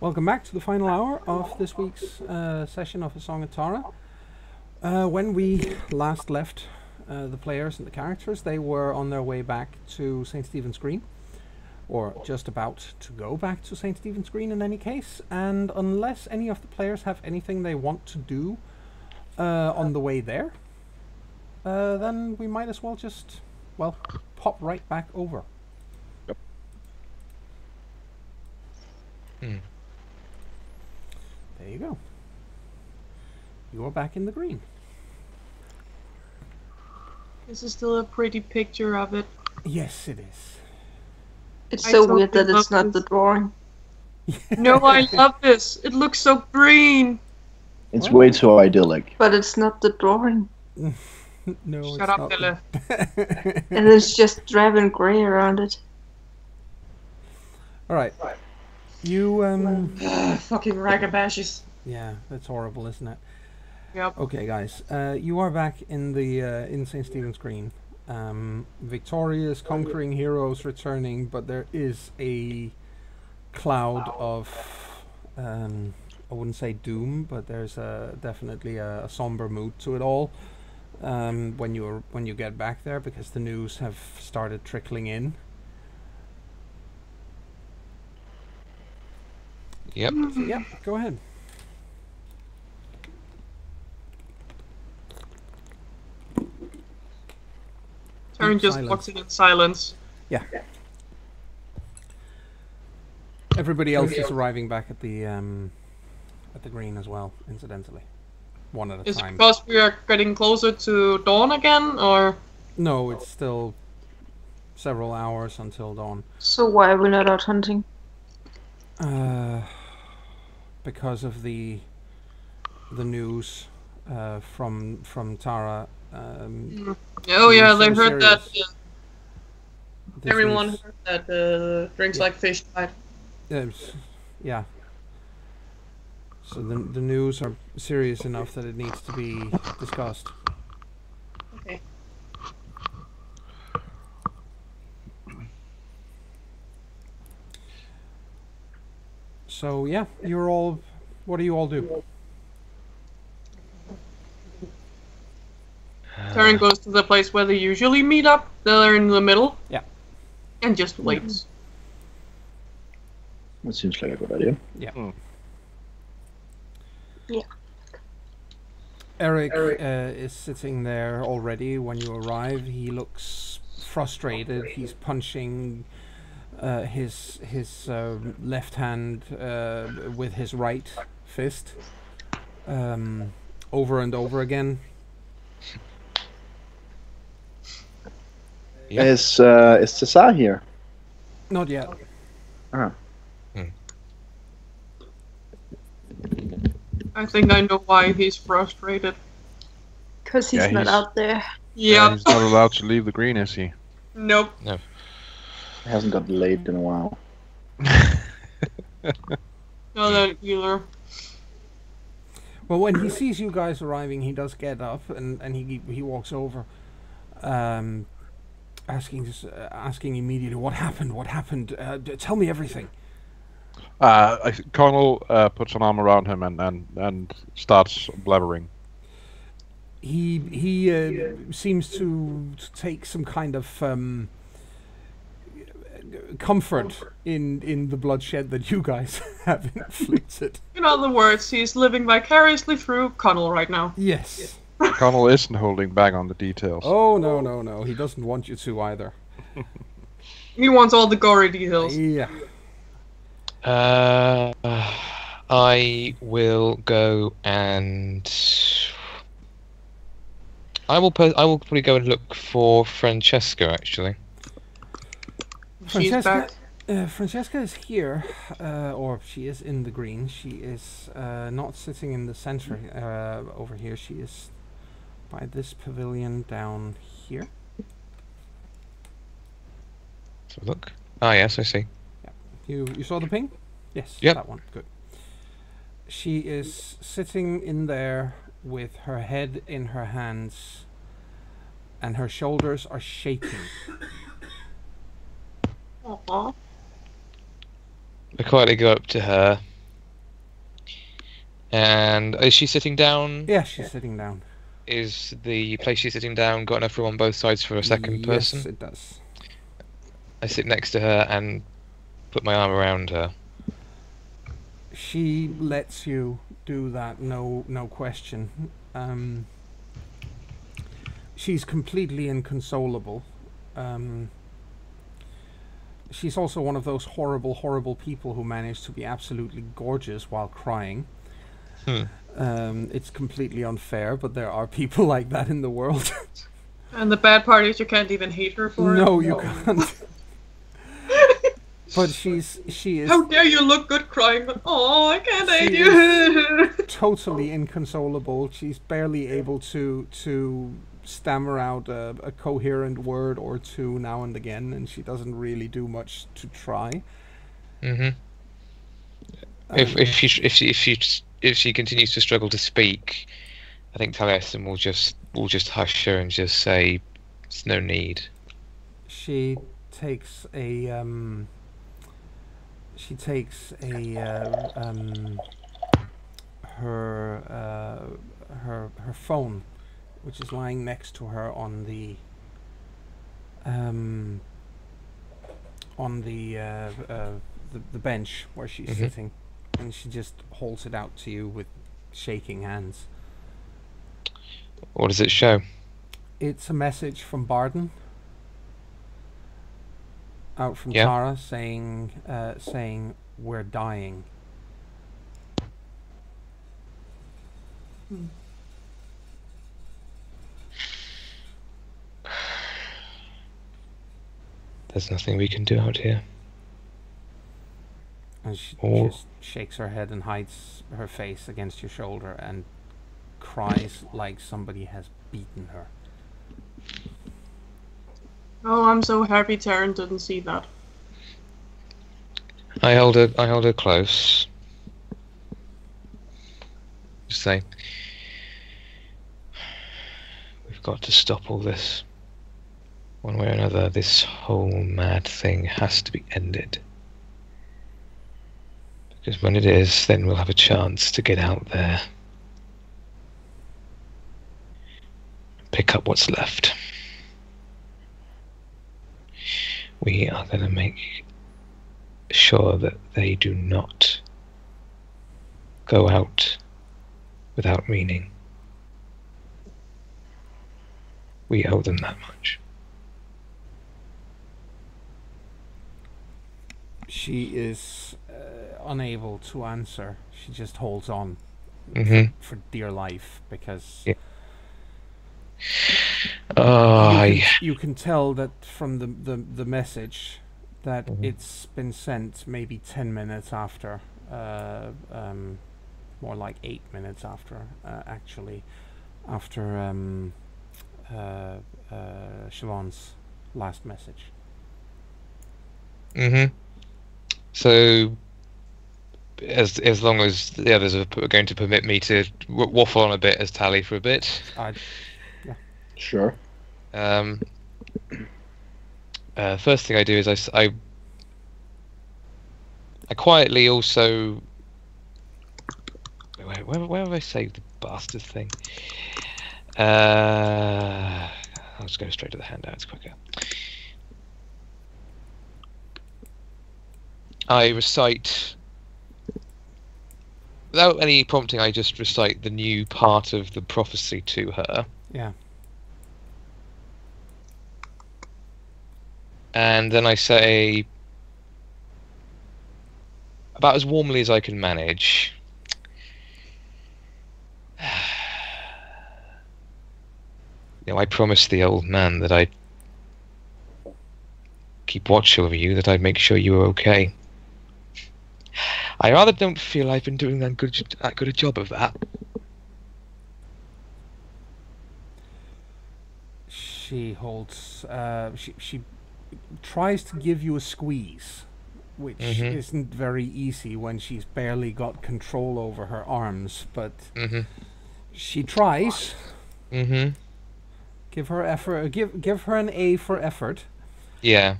Welcome back to the final hour of this week's session of A Song of Tara. When we last left the players and the characters, they were on their way back to St. Stephen's Green, or just about to go back to St. Stephen's Green in any case, and unless any of the players have anything they want to do on the way there, then we might as well just, well, pop right back over. Yep. There you go. You're back in the green. This is still a pretty picture of it. Yes, it is. It's I so totally weird that love it's not this. the drawing. No, I love this. It looks so green. It's Well- way too idyllic. But it's not the drawing. No, Shut it's up, not. Dille. And it's just drab and grey around it. All right. You Fucking ragabashes. yeah, that's horrible, isn't it? Yep. Okay, guys. You are back in the in St. Stephen's Green. Victorious, conquering heroes returning, but there is a cloud of I wouldn't say doom, but there's definitely a somber mood to it all. When you get back there, because the news have started trickling in. Yep. So, yeah, go ahead. Taryn just Silence. walks in silence. Yeah. Everybody else is arriving back at the green as well, incidentally. One at a Is it time. because we are getting closer to dawn again, or? No, it's still several hours until dawn. So why are we not out hunting? Because of the news from Tara. Oh yeah, so they heard that. serious. This Everyone is- heard that drinks Yeah. like fish. Right? Yeah. So the news are serious enough that it needs to be discussed. Okay. So yeah, you're all. What do you all do? Taryn goes to the place where they usually meet up. They're in the middle. Yeah. And just waits. That seems like a good idea. Eric is sitting there already when you arrive. He looks frustrated. He's punching his left hand with his right fist over and over again. Yep. Is Cesar here? Not yet. Ah. I think I know why he's frustrated. Because he's Yeah, not he's- out there. Yeah. He's not allowed to leave the green, is he? Nope. It hasn't got delayed in a while. No, that either. Well, when he sees you guys arriving, he does get up and he walks over, asking immediately, "What happened? What happened? Tell me everything." Connell puts an arm around him and starts blabbering. He seems to take some kind of comfort in the bloodshed that you guys have inflicted. In other words, he's living vicariously through Connell right now. Yes. Connell isn't holding back on the details. Oh no! He doesn't want you to either. He wants all the gory details. Yeah. I will go and I will probably go and look for Francesca. Actually, She's back. Francesca is here, or she is in the green. She is not sitting in the center over here. She is by this pavilion down here. let's have a look. Ah, yes, I see. You saw the ping? Yes, Yep. that one. Good. She is sitting in there with her head in her hands, and her shoulders are shaking. Aw. I quietly go up to her And is she sitting down? Yeah, she's sitting down. Is the place she's sitting down got enough room on both sides for a second person? Yes, it does. I sit next to her and put my arm around her. She lets you do that, no question. She's completely inconsolable. She's also one of those horrible people who manage to be absolutely gorgeous while crying. It's completely unfair, but there are people like that in the world. And the bad part is you can't even hate her for it. No, you can't. But she is How dare you look good crying, but oh, I can't hate you. totally inconsolable. She's barely able to stammer out a coherent word or two now and again, and she doesn't really do much to try. If she continues to struggle to speak, I think Taliesin will just hush her and just say, "There's no need." She takes a her phone, which is lying next to her on the bench where she's sitting, and she just holds it out to you with shaking hands. What does it show? It's a message from Barden out from Yeah. Tara saying we're dying. There's nothing we can do out here. And she Oh. just shakes her head and hides her face against your shoulder and cries like somebody has beaten her. Oh, I'm so happy Taryn didn't see that. I hold her close. Just say, we've got to stop all this. One way or another, this whole mad thing has to be ended. Because when it is, then we'll have a chance to get out there. Pick up what's left. We are going to make sure that they do not go out without meaning. We owe them that much. She is unable to answer. She just holds on for dear life because you can tell that from the message that it's been sent maybe 10 minutes after, more like 8 minutes after, actually, after Siobhan's last message. So, as long as the others are going to permit me to waffle on a bit as Tally for a bit. Sure. First thing I do is I quietly also... Where have I saved the bastard thing? I'll just go straight to the handout, it's quicker. I recite... Without any prompting, I just recite the new part of the prophecy to her. Yeah. And then I say, about as warmly as I can manage, I promised the old man that I'd keep watch over you, that I'd make sure you were okay. I rather don't feel I've been doing that good a job of that. She holds... she tries to give you a squeeze, which isn't very easy when she's barely got control over her arms, but she tries. Give her effort. Give her an A for effort. Yeah.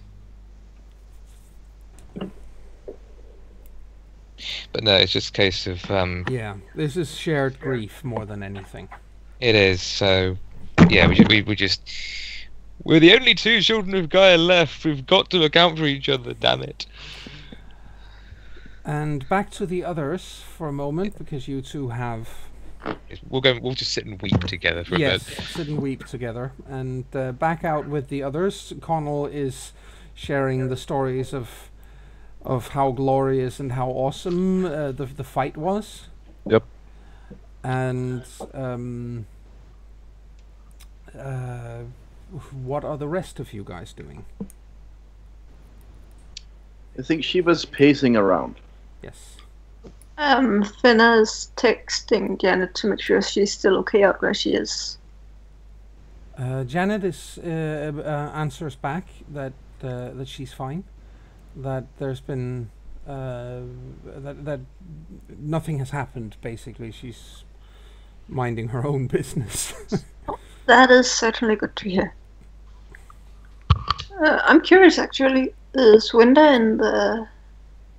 But no, it's just a case of Yeah, this is shared grief more than anything. it is. So yeah, we just we're the only two children of Gaia left. We've got to account for each other. Damn it. And back to the others for a moment, because you two have We'll just sit and weep together for a bit. sit and weep together. And back out with the others, Connell is sharing the stories of how glorious and how awesome the fight was. Yep. And what are the rest of you guys doing? I think she was pacing around. Yes. Finna's texting Janet to make sure she's still okay out where she is. Janet answers back that she's fine, that there's been that nothing has happened. Basically, she's minding her own business. That is certainly good to hear. I'm curious, actually. Is Winda in the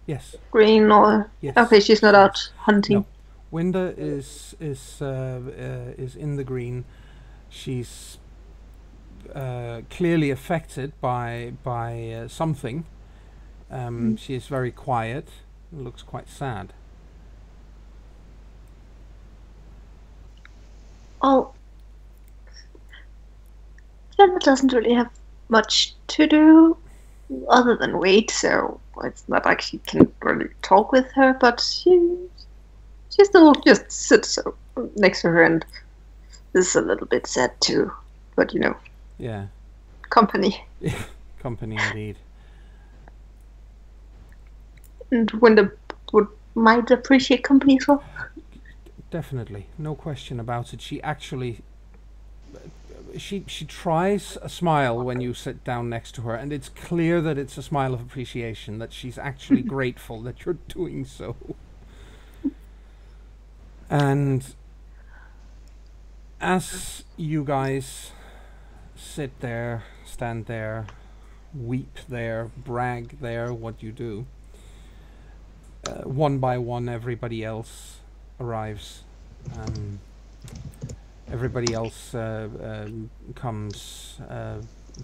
Yes. green or? Yes. Okay, she's not out hunting. No. Winda is in the green. She's clearly affected by something. She is very quiet. Looks quite sad. Oh, Janet doesn't really have much to do other than wait, so it's not like she can really talk with her, but she still just sits next to her and is a little bit sad too. But you know, Yeah. company. Company indeed. And Winda might appreciate company as well. Definitely, no question about it. She actually, she tries a smile when you sit down next to her, and it's clear that it's a smile of appreciation, that she's actually grateful that you're doing so. And as you guys sit there, stand there, weep there, brag there, what you do, one by one everybody else arrives. Everybody else comes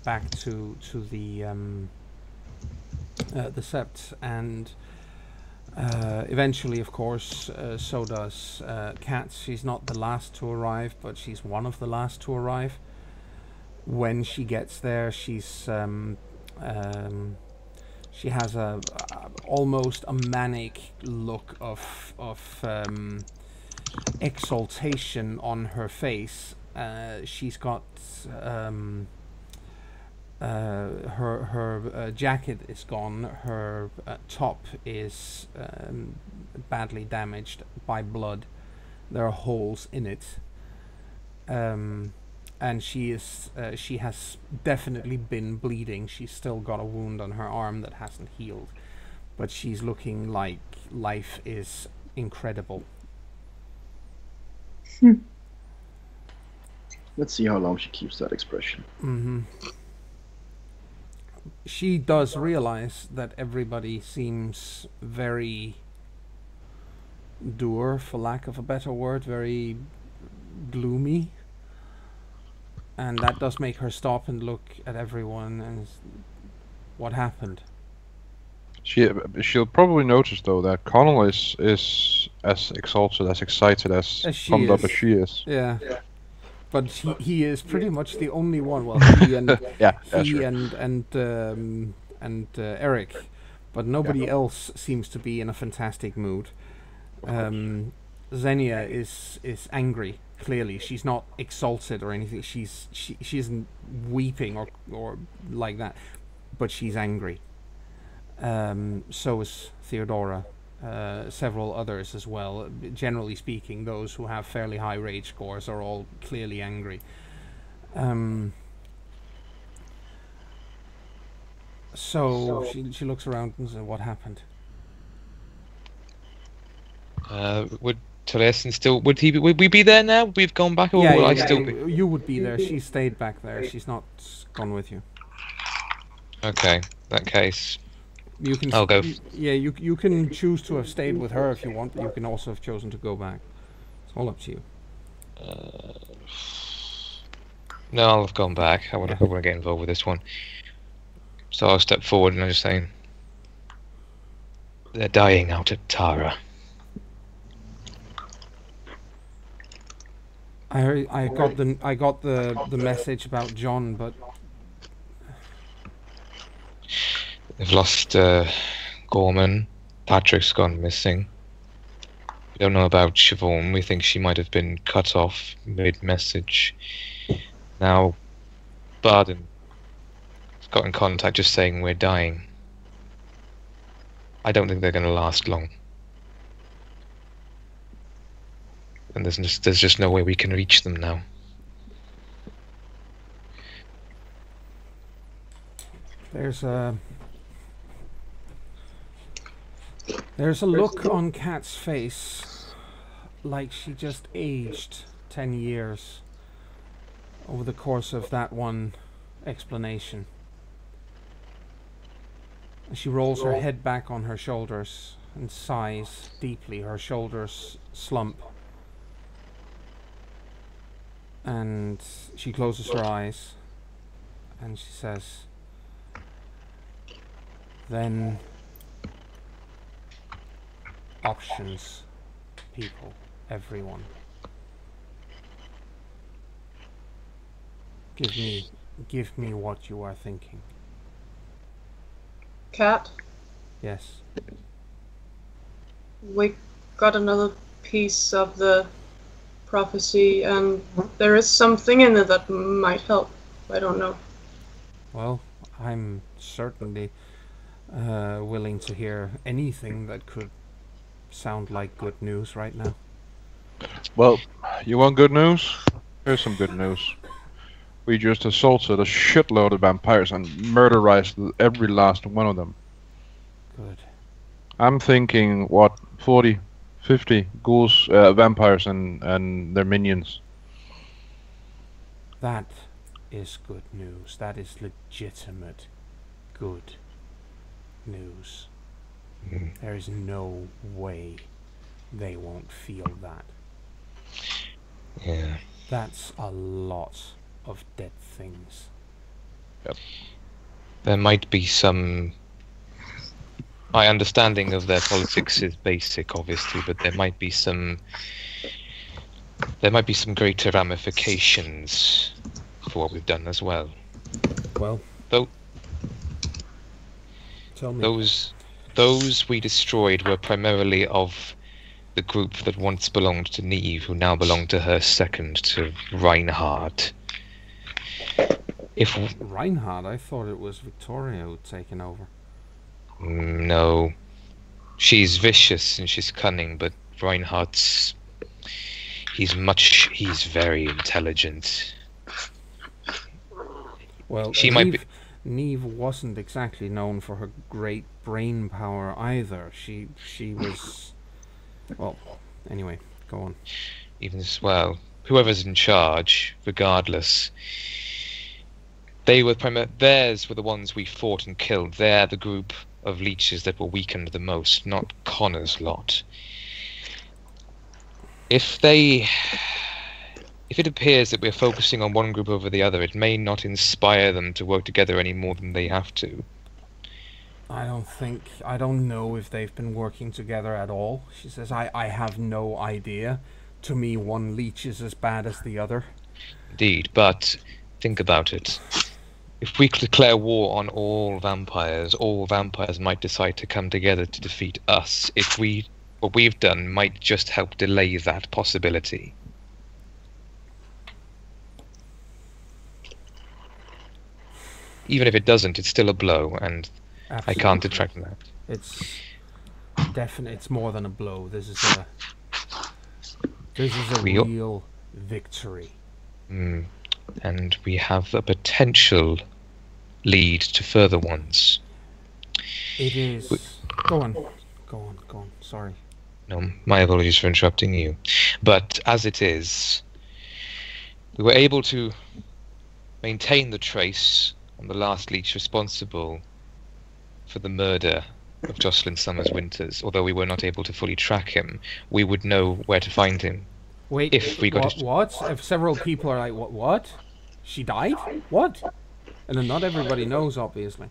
back to the sept, and eventually, of course, so does Kat. She's not the last to arrive, but she's one of the last to arrive. When she gets there, she has a almost a manic look of exaltation on her face. She's got her jacket is gone. Her top is badly damaged by blood. There are holes in it, and she has definitely been bleeding. She's still got a wound on her arm that hasn't healed, but she's looking like life is incredible. Let's see how long she keeps that expression. Mm-hmm. She does realize that everybody seems very dour, for lack of a better word, very gloomy, and that does make her stop and look at everyone and what happened. She'll probably notice though that Connell is as exalted, as excited, as she pumped up is. as she is. Yeah. But he is pretty much the only one. Well, he and Yeah, he sure. and Eric, but nobody else seems to be in a fantastic mood. Xenia is angry. Clearly, she's not exalted or anything. She isn't weeping or like that, but she's angry. So is Theodora. Several others as well. Generally speaking, those who have fairly high rage scores are all clearly angry. So she looks around and says, "What happened?" Would Taliesin still? Would we be there now? We've gone back, or will I still be? You would be there. She stayed back there. She's not gone with you. Okay, in that case, You can. I'll go. Yeah, you can choose to have stayed with her if you want, but you can also have chosen to go back. It's all up to you. No, I'll have gone back. I want to get involved with this one. So I'll step forward and I'm just saying, they're dying out at Tara. I got the message about John, but They've lost Gorman. Patrick's gone missing. We don't know about Siobhan. We think she might have been cut off mid-message. Now, Barden got in contact just saying we're dying. I don't think they're going to last long. And there's just no way we can reach them now. there's a look on Kat's face like she just aged 10 years over the course of that one explanation. She rolls her head back on her shoulders and sighs deeply. Her shoulders slump. And she closes her eyes and she says, then options, people, everyone. Give me what you are thinking. Cat, Yes. we got another piece of the prophecy, and there is something in it that might help. I don't know. Well, I'm certainly willing to hear anything that could sound like good news right now. Well, you want good news? Here's some good news. We just assaulted a shitload of vampires and murderized every last one of them. Good. I'm thinking, what, 40, 50 ghouls, vampires and their minions. That is good news. That is legitimate good news. There is no way they won't feel that. Yeah. That's a lot of dead things. Yep. There might be some... My understanding of their politics is basic, obviously, but there might be some greater ramifications for what we've done as well. Well, Though tell me. those we destroyed were primarily of the group that once belonged to Neve, who now belong to her second, to Reinhard. Reinhard, I thought it was Victoria who'd taken over. No, she's vicious and she's cunning, but Reinhardt's he's very intelligent. Well, She might be- Neve wasn't exactly known for her great brain power either. She was... Well, anyway, go on. Even as well, whoever's in charge, regardless, theirs were the ones we fought and killed. They're the group of leeches that were weakened the most, not Connor's lot. If it appears that we're focusing on one group over the other, it may not inspire them to work together any more than they have to. I don't know if they've been working together at all. She says, I have no idea. To me, one leech is as bad as the other. Indeed, but think about it. If we declare war on all vampires might decide to come together to defeat us. What we've done might just help delay that possibility. Even if it doesn't, it's still a blow, and Absolutely. I can't detract from that. It's definite. It's more than a blow. This is a real victory. And we have a potential lead to further ones. It is... Go on. Sorry. No, my apologies for interrupting you. But as it is, we were able to maintain the trace on the last leech responsible for the murder of Jocelyn Summers Winters, although we were not able to fully track him, we would know where to find him. Wait, If we got what? If several people are like, what? She died? What? And then not everybody knows, obviously.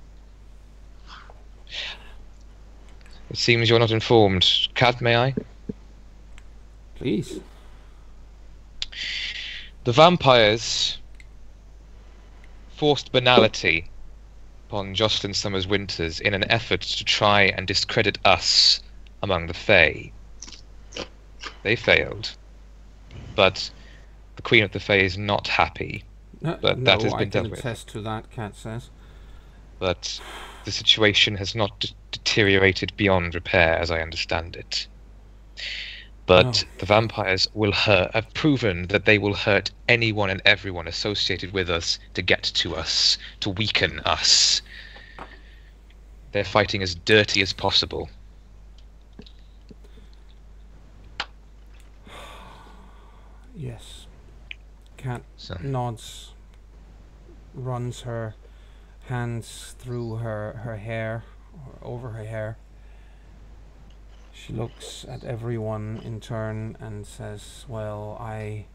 It seems you're not informed. Cat, may I? Please. The vampires forced banality upon Jocelyn Summers Winters in an effort to try and discredit us among the Fae. They failed, but the Queen of the Fae is not happy. But that has been dealt with. I can attest to that, Cat says. But the situation has not deteriorated beyond repair, as I understand it. But the vampires have proven that they will hurt anyone and everyone associated with us to get to us, to weaken us. They're fighting as dirty as possible. Yes. Cat nods, runs her hands through her hair, or over her hair. She looks at everyone in turn and says, well, I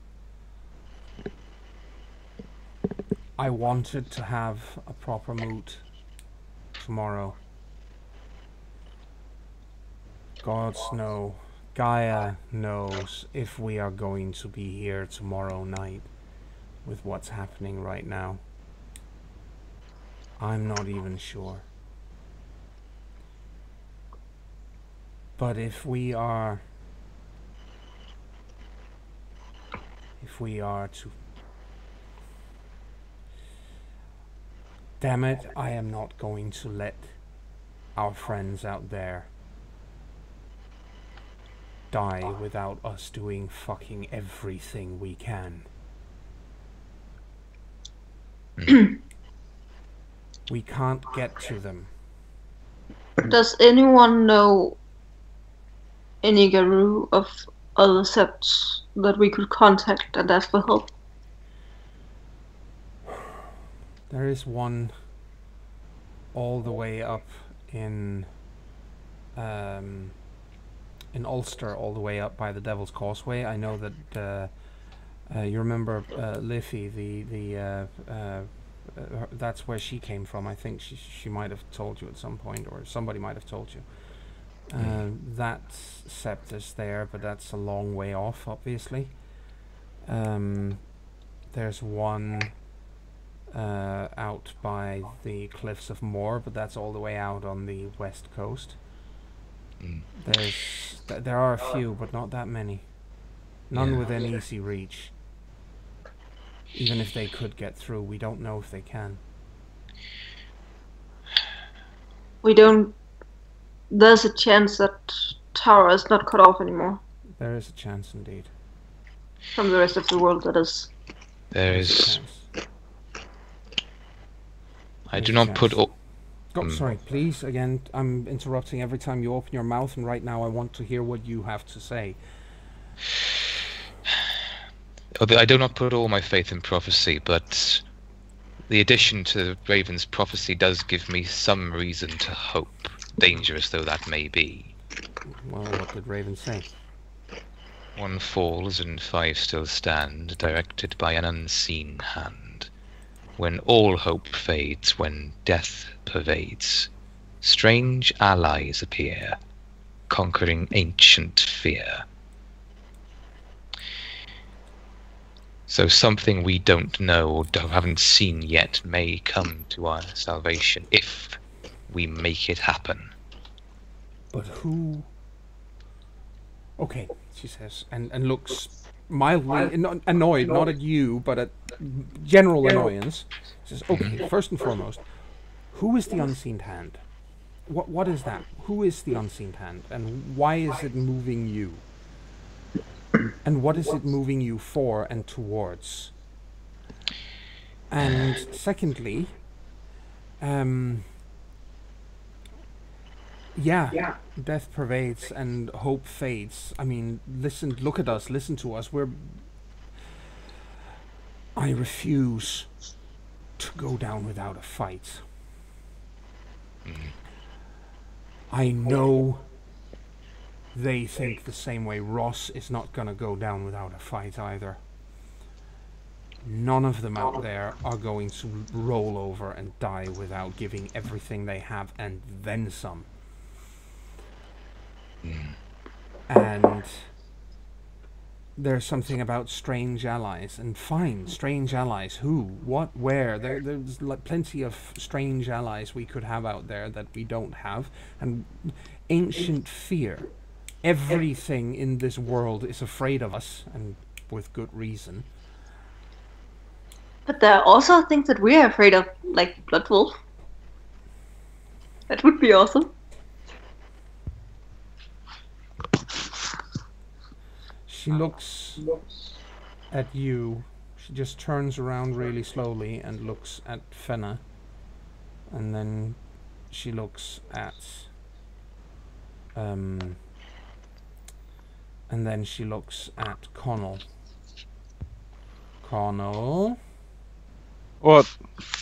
wanted to have a proper moot tomorrow. Gods know, Gaia knows if we are going to be here tomorrow night with what's happening right now. I'm not even sure. But if we are to... Damn it, I am not going to let our friends out there die without us doing fucking everything we can. We can't get to them. Does anyone know any Garou of other septs that we could contact and ask for help? There is one all the way up in Ulster, all the way up by the Devil's Causeway. I know that you remember Liffey, that's where she came from. I think she might have told you at some point, or somebody might have told you. That sept is there, but that's a long way off, obviously. There's one out by the cliffs of Moher, but that's all the way out on the west coast. There are a few, but not that many. None within easy reach. Even if they could get through, we don't know if they can. We don't... There's a chance that Tara is not cut off anymore. There is a chance, indeed. From the rest of the world, that is. There is... I do not put all... Oh, sorry, please, again, I'm interrupting every time you open your mouth, and right now I want to hear what you have to say. I do not put all my faith in prophecy, but the addition to Raven's prophecy does give me some reason to hope, dangerous though that may be. Well, what did Raven say? 1 falls and 5 still stand, directed by an unseen hand. When all hope fades, when death pervades, strange allies appear, conquering ancient fear. So something we don't know or haven't seen yet may come to our salvation if we make it happen. But who... Okay, she says, and looks mildly annoyed, not at you, but at general annoyance. She says, okay, first and foremost, who is the unseen hand? What is that? Who is the unseen hand, and why is it moving you? And what is it moving you for and towards? And secondly, death pervades and hope fades. I mean, look at us, listen to us. I refuse to go down without a fight. I know they think the same way. Ross is not gonna go down without a fight either. None of them out there are going to roll over and die without giving everything they have and then some. And there's something about strange allies, and fine, strange allies. Who, what, where? There's like plenty of strange allies we could have out there that we don't have. And ancient fear. Everything in this world is afraid of us, and with good reason. But there are also things that we are afraid of, like Bloodwolf. That would be awesome. She looks at you. She just turns around really slowly and looks at Fenna. And then she looks at... and then she looks at Connell. Connell? What?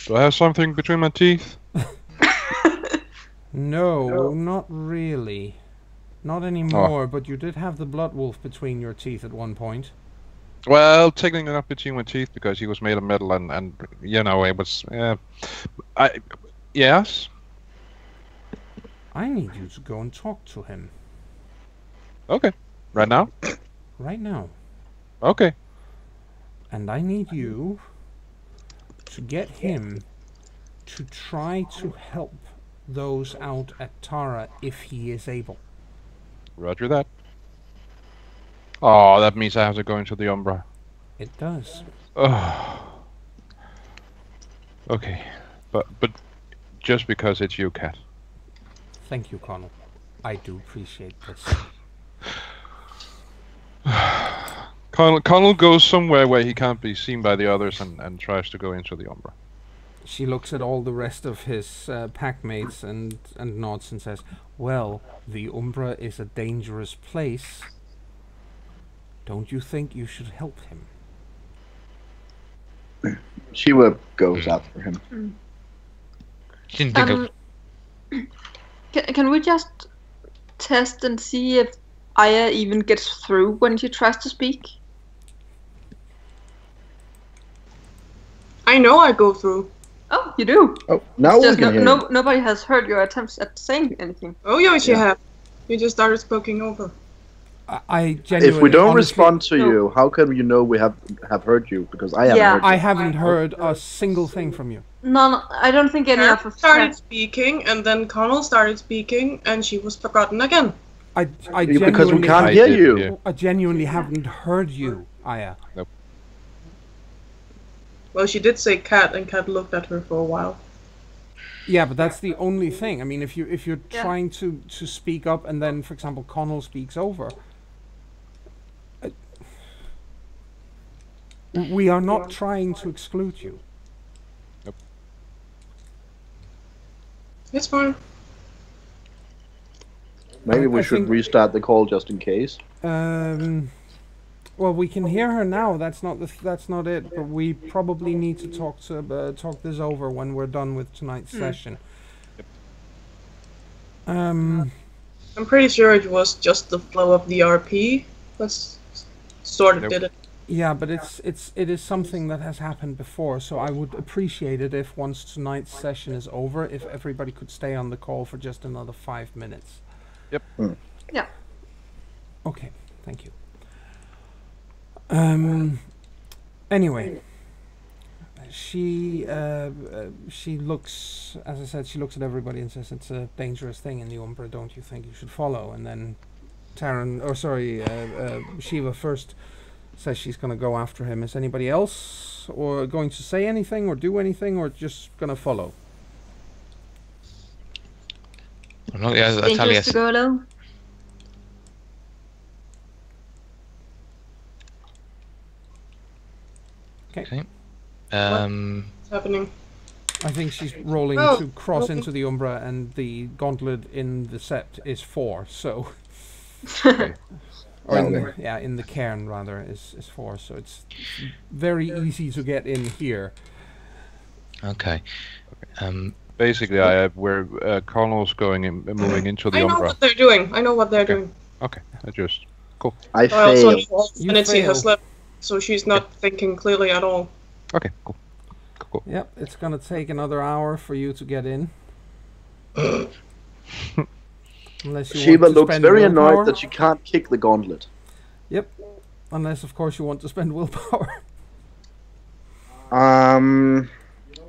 Do I have something between my teeth? No, not really. Not anymore, but you did have the Bloodwolf between your teeth at one point. Well, technically not between my teeth because he was made of metal and you know, it was... yes? I need you to go and talk to him. Okay. Right now? Right now. Okay. And I need you to get him to try to help those out at Tara if he is able. Roger that. Oh, that means I have to go into the Umbra. It does. Oh. Okay. But just because it's you, Cat. Thank you, Connell. I do appreciate this. Connell goes somewhere where he can't be seen by the others and tries to go into the Umbra. She looks at all the rest of his pack mates and nods and says, well, the Umbra is a dangerous place. Don't you think you should help him? Shiva goes after him. Didn't think of... Can we just test and see if Aya even gets through when she tries to speak? I know I go through. Oh, you do. Oh, now we can hear you. Nobody has heard your attempts at saying anything. Oh, yes, you Yeah. have. You just started speaking over. I genuinely... If we don't honestly, respond to you, how can you know we have heard you? Because I haven't heard you. I haven't heard a single thing from you. No, I don't think any of Karen us started speaking, and then Connell started speaking, and she was forgotten again. I Because we genuinely... can't I hear did, you. yeah. I genuinely haven't heard you, Aya. Well, she did say cat, and Cat looked at her for a while. Yeah, but that's the only thing. I mean, if you're Yeah. trying to speak up and then, for example, Connell speaks over, we are not trying to exclude you. It's fine. Maybe we I should think- restart the call just in case. Well, we can hear her now. That's not it. But we probably need to talk this over when we're done with tonight's session. I'm pretty sure it was just the flow of the RP that sort of did it. Yeah, but it is something that has happened before. So I would appreciate it if once tonight's session is over, if everybody could stay on the call for just another 5 minutes. Yep. Yeah. Okay, thank you. Anyway, she looks, as I said, she looks at everybody and says, it's a dangerous thing in the Umbra, don't you think you should follow? And then Shiva first says she's going to go after him. Is anybody else or going to say anything or do anything or just going to follow? No, yeah, I tell you, Dangerous to go alone. okay. What's happening? I think she's rolling Oh, to cross okay. into the Umbra, and the gauntlet in the sept is 4, so... Or in the cairn, rather, is 4, so it's very easy to get in here. Okay. Basically, we're Connell's moving into the I know Umbra. what they're doing. I know what they're doing. Okay, cool. I I also fail. know You Infinity has fail. left, so she's not thinking clearly at all. Okay, cool. Yep, it's gonna take another hour for you to get in. Unless you Shiva want to looks spend very willpower. annoyed that she can't kick the gauntlet. Yep. Unless, of course, you want to spend willpower.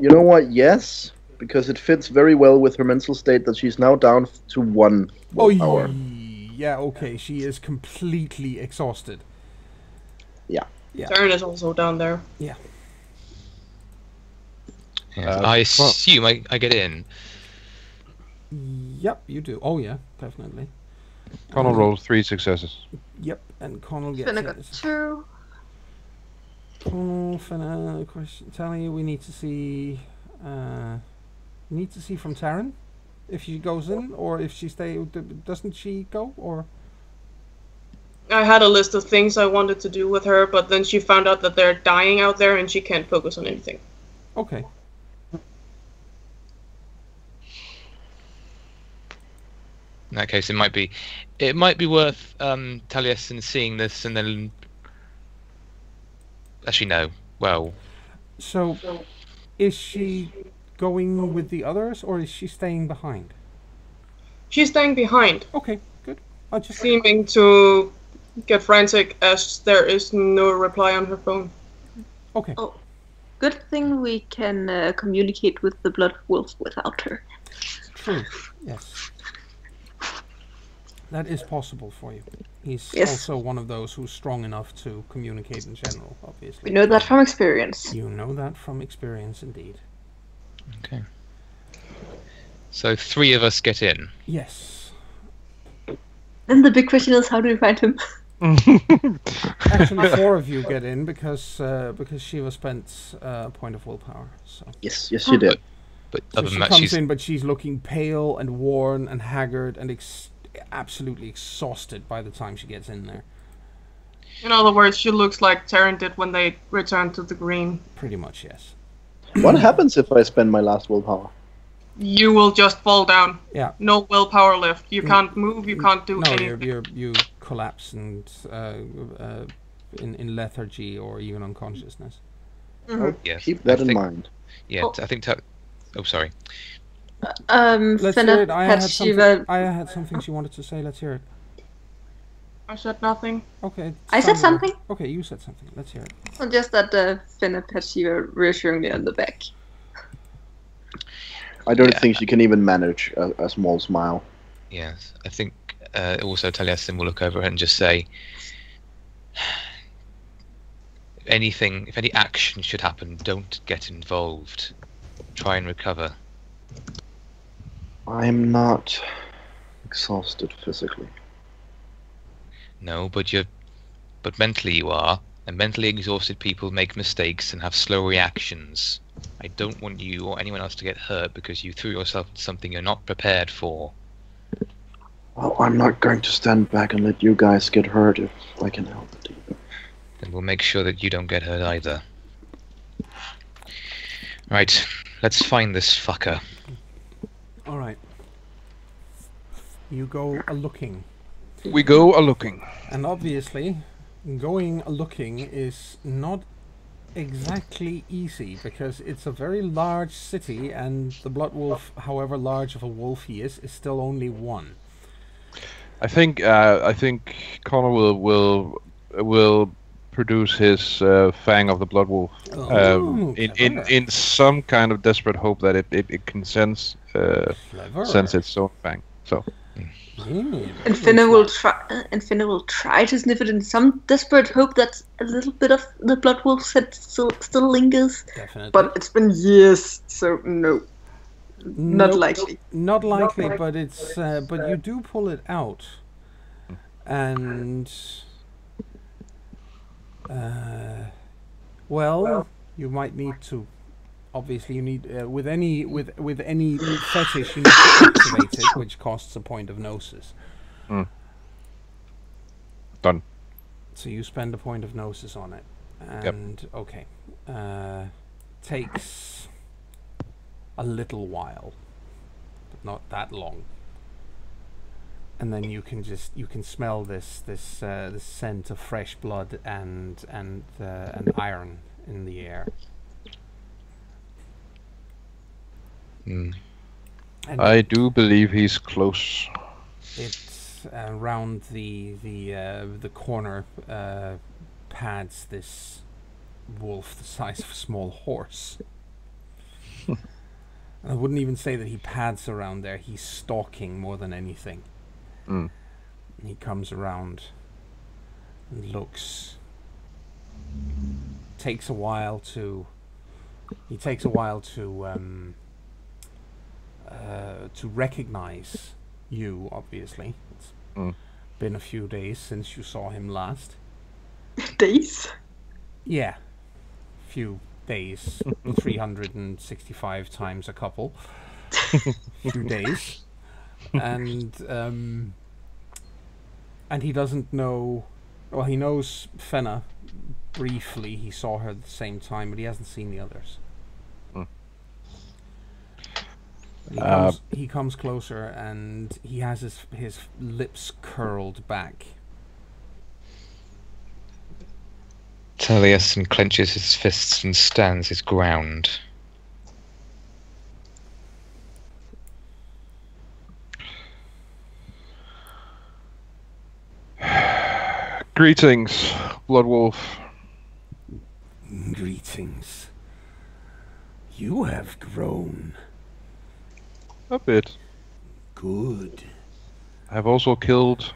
You know what? Yes, because it fits very well with her mental state that she's now down to 1 willpower. Yeah, okay. She is completely exhausted. Yeah. Taryn is also down there. Yes, I assume I get in. Yep, you do. Oh, yeah, definitely. Connell rolls 3 successes. Yep, and Connell gets Finna got it. 2. Connell, Finna, question. Telling you, we need to see. From Taryn if she goes in or if she doesn't she go or. I had a list of things I wanted to do with her, but then she found out that they're dying out there and she can't focus on anything. Okay. In that case, it might be worth Taliesin seeing this and then. Actually, no. Well. So, is she going with the others or is she staying behind? She's staying behind, Okay, good. I just. seeming to get frantic as there is no reply on her phone. Okay. Oh, good thing we can communicate with the Blood Wolf without her. True. Yes. That is possible for you. He's Yes. also one of those who's strong enough to communicate in general, obviously. We know that from experience. You know that from experience, indeed. Okay. So 3 of us get in. Yes. Then the big question is, how do we find him? Actually, 4 of you get in because Shiva spent a point of willpower. So, Yes, she did. But so other she than that, comes she's in, but she's looking pale and worn and haggard and absolutely exhausted by the time she gets in there. In other words, she looks like Taryn did when they returned to the green. Pretty much, yes. What happens if I spend my last willpower? You will just fall down. Yeah. No willpower left. You can't move, you can't do No, anything. you collapse and in lethargy or even unconsciousness. yes, Keep that I in think- mind. Yeah, I think. Oh, sorry. Let's hear it. Finna had Shiva. Aya had something she wanted to say. Let's hear it. I said nothing. Okay. I said sounded like- something. Okay, you said something. Let's hear it. Well, just that Finna had Shiva reassuringly on the back. I don't Yeah. think she can even manage a small smile. Yes, I think also Taliesin will look over and just say, if any action should happen, don't get involved. Try and recover. I'm not exhausted physically. No, but mentally you are, and mentally exhausted people make mistakes and have slow reactions. I don't want you or anyone else to get hurt because you threw yourself into something you're not prepared for. Well, I'm not going to stand back and let you guys get hurt if I can help it. Then we'll make sure that you don't get hurt either. Right, let's find this fucker. All right. You go a-looking. We go a-looking. And obviously, going a-looking is not exactly easy because it's a very large city and the Blood Wolf, however large of a wolf he is still only 1. I think Connor will produce his Fang of the Blood Wolf Oh, clever. in some kind of desperate hope that it can sense Clever. its own Fang. So And Finna will try to sniff it in some desperate hope that a little bit of the Blood Wolf scent still lingers. Definitely. But it's been years, so no. Not Nope. likely. Not likely, but it's but you do pull it out, and well, you might need to. Obviously, you need with any fetish, you need to activate it, which costs a point of gnosis. done. So you spend a point of gnosis on it, and okay, takes a little while. not that long. And then you can smell this scent of fresh blood and iron in the air. Mm. And I do believe he's close. it's around the corner pads this wolf the size of a small horse. I wouldn't even say that he pads around there. He's stalking more than anything. Mm. And he comes around and looks. Takes a while to recognize you. Obviously, it's been a few days since you saw him last. Days? Yeah, few days. 365 times a couple. Few days. And he doesn't know. Well, he knows Fenna briefly. He saw her at the same time, but he hasn't seen the others. He comes closer, and he has his lips curled back. Taliesin clenches his fists and stands his ground. Greetings, Blood Wolf. Greetings. You have grown. A bit. Good. I've also killed.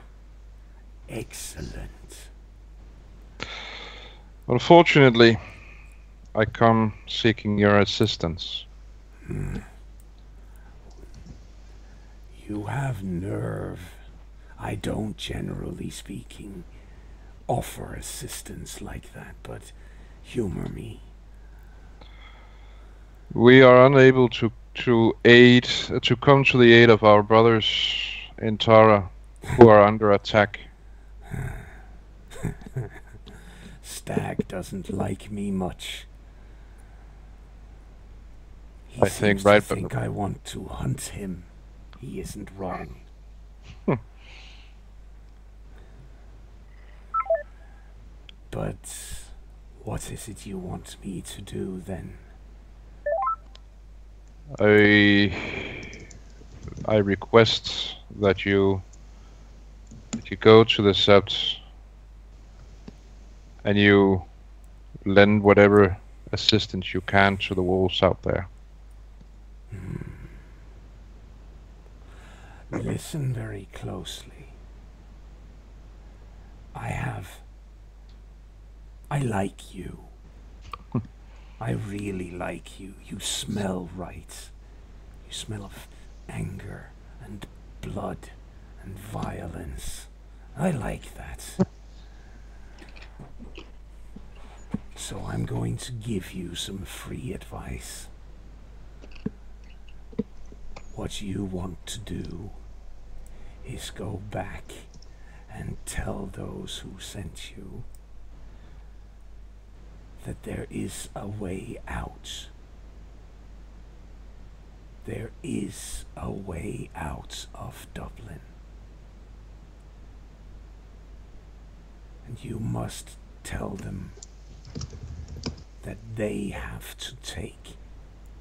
Excellent. Unfortunately, I come seeking your assistance. You have nerve. I don't, generally speaking, offer assistance like that, but humor me. We are unable to come to the aid of our brothers in Tara, who are under attack. Stag doesn't like me much. He I seems think right, to think I want to hunt him. He isn't wrong. But what is it you want me to do then? I request that you go to the Sept and you lend whatever assistance you can to the wolves out there. Listen very closely. I like you. I really like you. You smell right. You smell of anger and blood and violence. I like that. So I'm going to give you some free advice. What you want to do is go back and tell those who sent you that there is a way out. There is a way out of Dublin. And you must tell them that they have to take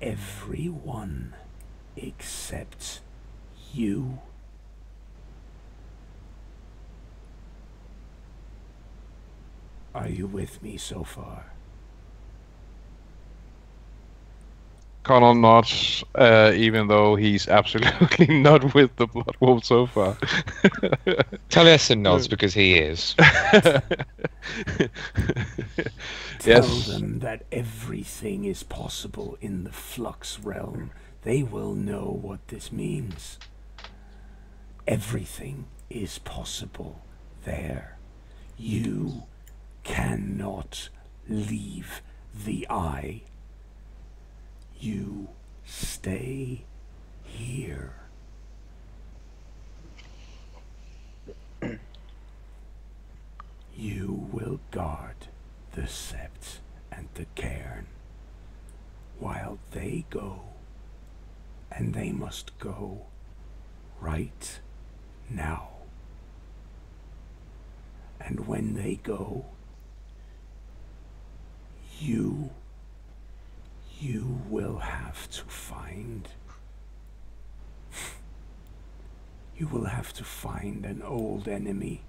everyone except you. Are you with me so far? Connell nods, even though he's absolutely not with the Blood Wolf so far. Taliesin nods because he is. Tell them that everything is possible in the Flux realm. They will know what this means. Everything is possible there. You cannot leave the Eye. You stay here. You will guard the Sept and the Cairn while they go, and they must go right now. And when they go, you will have to find... You will have to find an old enemy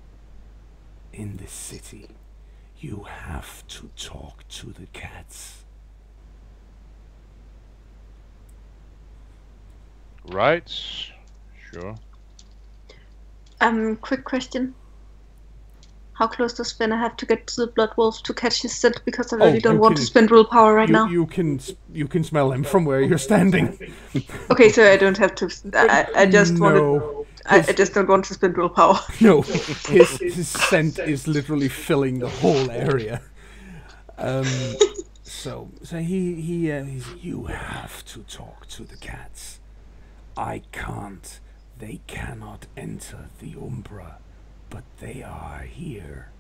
in this city. You have to talk to the cats. Right. Sure. Quick question. How close does Fenna have to get to the Blood Wolf to catch his scent? Because I really don't want to spend willpower right now. You can smell him from where you're standing. Okay, so I don't have to. I just wanted. I just don't want to spend willpower. No, his scent is literally filling the whole area. So he's, you have to talk to the cats. I can't. They cannot enter the Umbra, but they are here.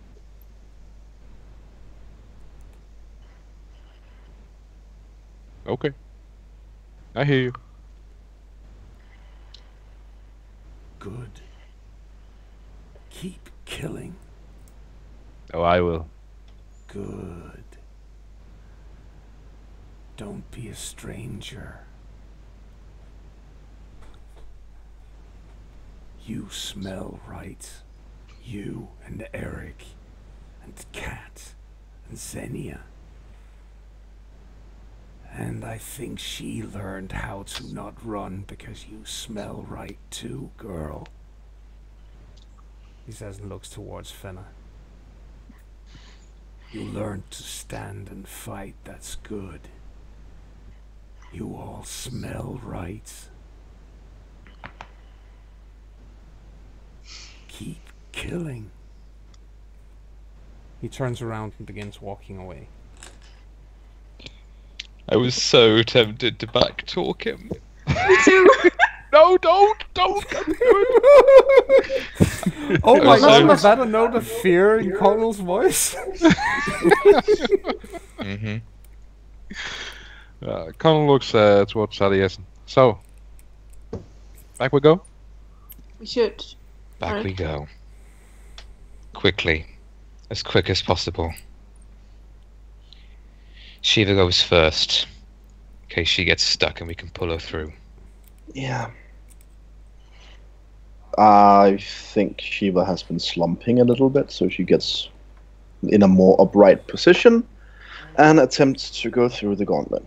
Okay. I hear you. Good. Keep killing. Oh, I will. Good. Don't be a stranger. You smell right. You and Eric and Kat and Xenia. And I think she learned how to not run because you smell right too, girl. He says and looks towards Fenna. You learned to stand and fight, that's good. You all smell right. Keep killing. He turns around and begins walking away. I was so tempted to backtalk him. Me too. No, don't do it. Oh my so- god, was that a note of fear in Connell's voice? Mm-hmm. Connell looks towards Aliasen. So, back we go. We should. Back Right. we go. Quickly. As quick as possible. Shiva goes first. In case she gets stuck and we can pull her through. Yeah. I think Shiva has been slumping a little bit, so she gets in a more upright position and attempts to go through the gauntlet.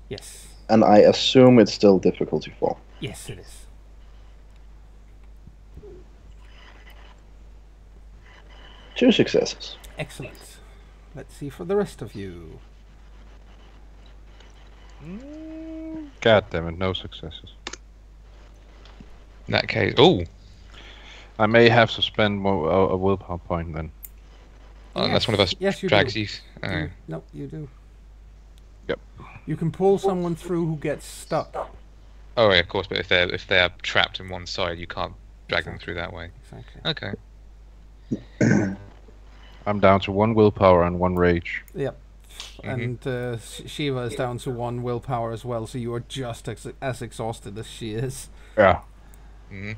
Yes. And I assume it's still difficulty 4. Yes, it is. Two successes. Excellent. Let's see for the rest of you. God damn it, no successes. In that case, oh, I may have to spend more, a willpower point then. unless one of us Yes, you drags do. you. Oh. No, you do. Yep. You can pull someone through who gets stuck. Oh, yeah, of course. But if they're trapped in one side, you can't drag them through that way. Exactly. Okay. I'm down to 1 willpower and 1 rage. Yep. And Shiva is down to 1 willpower as well, so you are just as exhausted as she is. Yeah. Mm-hmm.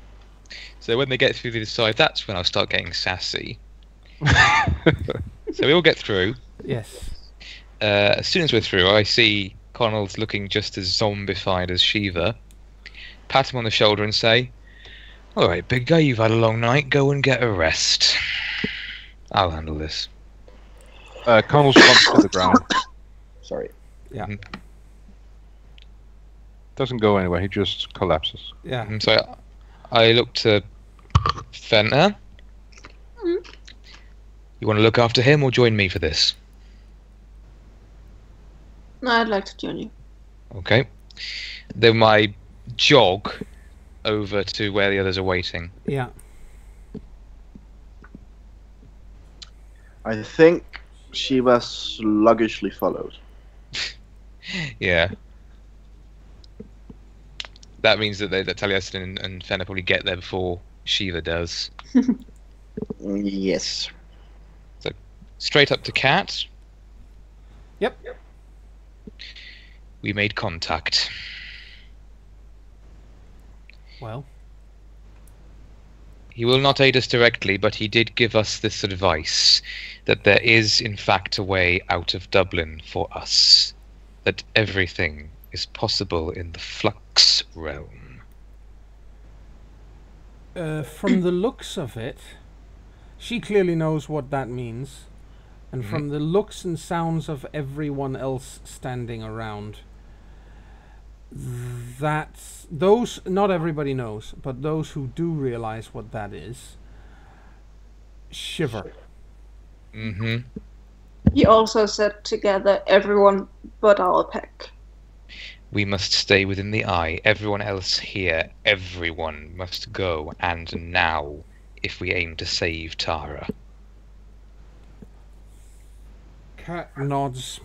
So when they get through the other side, that's when I'll start getting sassy. So we all get through. Yes. As soon as we're through, I see Connell's looking just as zombified as Shiva. Pat him on the shoulder and say, "Alright, big guy, you've had a long night. Go and get a rest. I'll handle this." Connell slumps to the ground. Sorry. Yeah. Doesn't go anywhere, he just collapses. Yeah. And so I look to Fenna. You want to look after him or join me for this? No, I'd like to join you. Okay. Then I jog over to where the others are waiting. Yeah. I think Shiva sluggishly follows. Yeah. That means that Taliesin and Fenna probably get there before Shiva does. Yes. Straight up to Kat. Yep. We made contact. Well, He will not aid us directly, but he did give us this advice, that there is in fact a way out of Dublin for us, that everything is possible in the Flux realm. From the looks of it, she clearly knows what that means, and from the looks and sounds of everyone else standing around, not everybody knows, but those who do realize what that is, shiver. Mm-hmm. He also said together, everyone but our pack. We must stay within the eye. Everyone else here, everyone must go, and now, if we aim to save Tara. Cat nods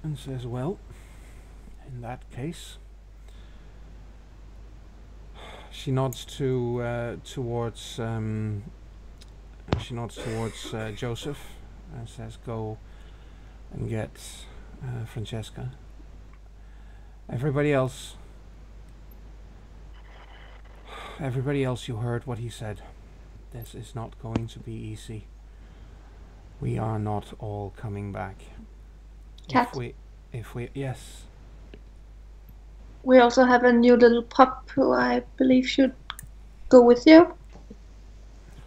and says, well, in that case, she nods towards Joseph and says, go and get Francesca. Everybody else, you heard what he said. This is not going to be easy. We are not all coming back. Cat. Yes. We also have a new little pup who I believe should go with you.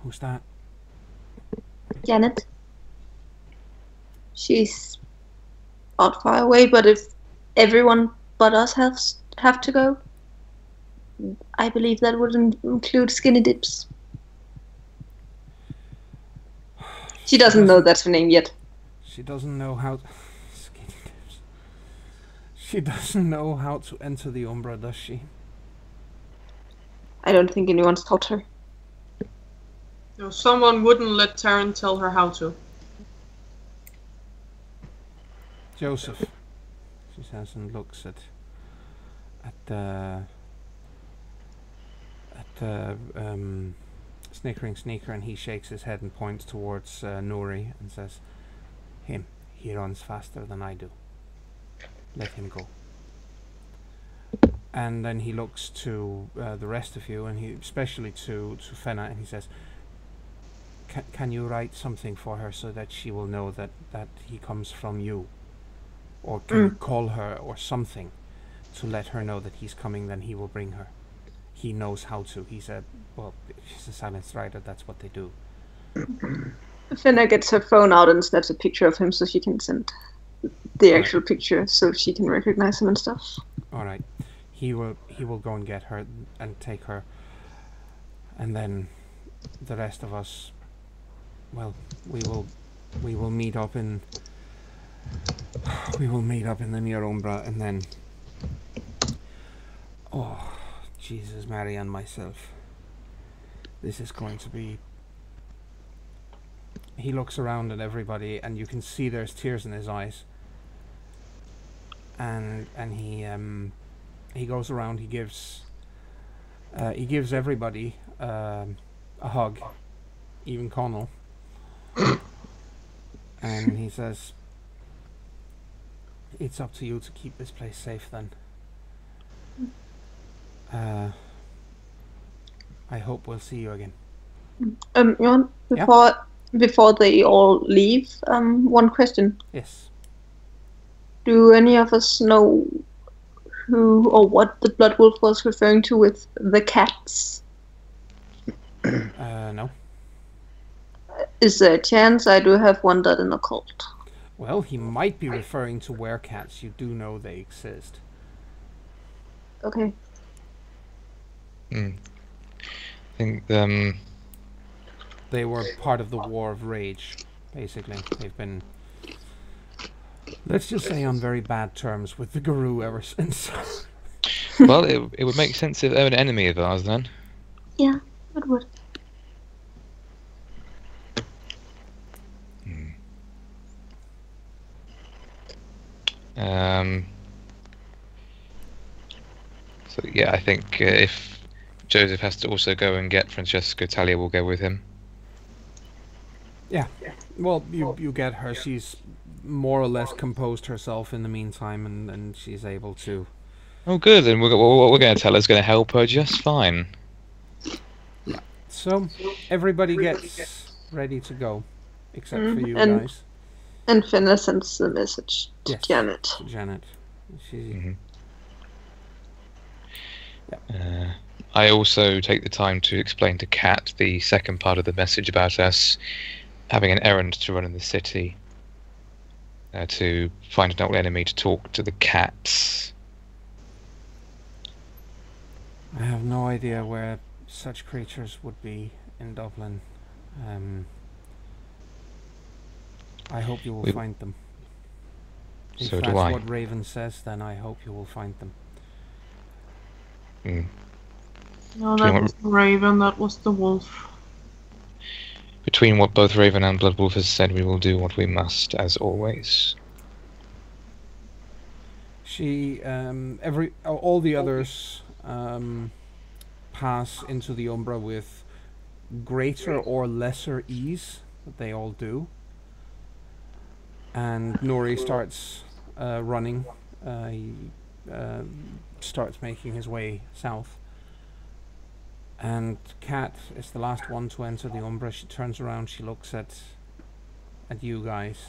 Who's that? Janet. She's not far away, but if everyone but us have to go, I believe that would include Skinny Dips. She doesn't know that's her name yet. She doesn't know how. Skinny Dips. She doesn't know how to enter the Umbra, does she? I don't think anyone's taught her. No, someone wouldn't let Taryn tell her how to. Joseph, she says, and looks at Snickering Sneaker, and he shakes his head and points towards Nuri and says, him, he runs faster than I do. Let him go. And then he looks to the rest of you, and he especially to Fenna, and he says, can you write something for her so that she will know that he comes from you? Or can you call her or something to let her know that he's coming, then he will bring her. He knows how to. He's a silent strider, that's what they do. Fenna gets her phone out and snaps a picture of him so she can send the actual picture so she can recognize him and stuff. Alright. He will go and get her and take her, and then the rest of us, well, we will meet up in the near Umbra, and then Jesus, Mary and myself, this is going to be. He looks around at everybody, and you can see there's tears in his eyes, and he goes around. He gives everybody a hug, even Connell, and he says, it's up to you to keep this place safe then. I hope we'll see you again. Johan, before they all leave, one question. Yes. Do any of us know who or what the Blood Wolf was referring to with the cats? No. Is there a chance I do have wandered in a cult? Well, he might be referring to werecats. You do know they exist. Okay. I think they were part of the War of Rage, basically. They've been, let's just say, on very bad terms with the Guru ever since. well, it would make sense if they were an enemy of ours then. Yeah, it would. So yeah, I think if Joseph has to also go and get Francesca, Talia will go with him. Yeah. Well, you get her. She's more or less composed herself in the meantime, and she's able to. Oh, good. Then what we're going to tell her is going to help her just fine. Yeah. So everybody gets ready to go, except for you and guys. And Finna sends the message to Yes, Janet. to Janet. She. I also take the time to explain to Kat the second part of the message about us having an errand to run in the city, to find an old enemy to talk to the cats. I have no idea where such creatures would be in Dublin. I hope you will find them. If So that's do I. what Raven says, then I hope you will find them. No, that was the Raven, that was the wolf. Between what both Raven and Bloodwolf has said, we will do what we must, as always. She, all the others pass into the Umbra with greater or lesser ease, that they all do. And Nori starts running. He starts making his way south. And Kat is the last one to enter the Umbra. She turns around, she looks at you guys,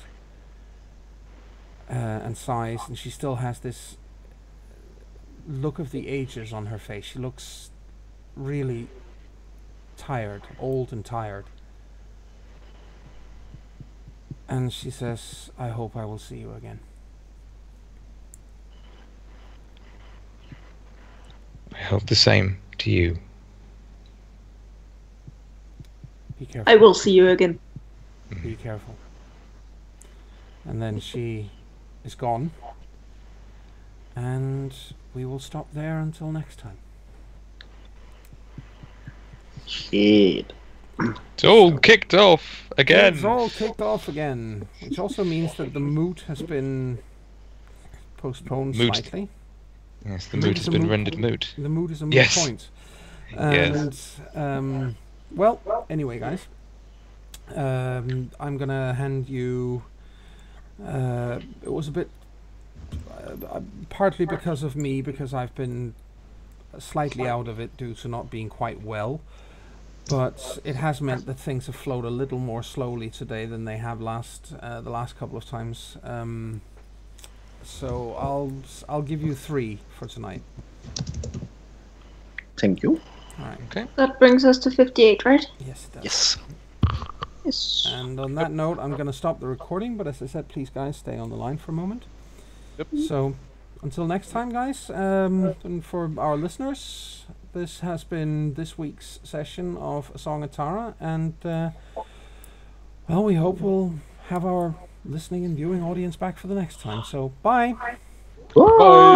and sighs, and she still has this look of the ages on her face. She looks really tired, old and tired. And she says, I hope I will see you again. I hope the same to you. Be careful. I will see you again. Be careful. And then she is gone. And we will stop there until next time. Shit. It's all kicked off again. It's all kicked off again. Which also means that the moot has been postponed slightly. Yes, the moot has been rendered moot. The moot is a moot point. And, well, anyway, guys. I'm gonna hand you... it was a bit... partly because of me, because I've been slightly out of it due to not being quite well. But it has meant that things have flowed a little more slowly today than they have the last couple of times. So I'll give you 3 for tonight. Thank you. All right. Okay. That brings us to 58, right? Yes, it does. Yes. Yes. And on that note, I'm going to stop the recording. But as I said, please, guys, stay on the line for a moment. Yep. So until next time, guys, and for our listeners, this has been this week's session of A Song of Tara, and well, we hope we'll have our listening and viewing audience back for the next time. So bye. Bye.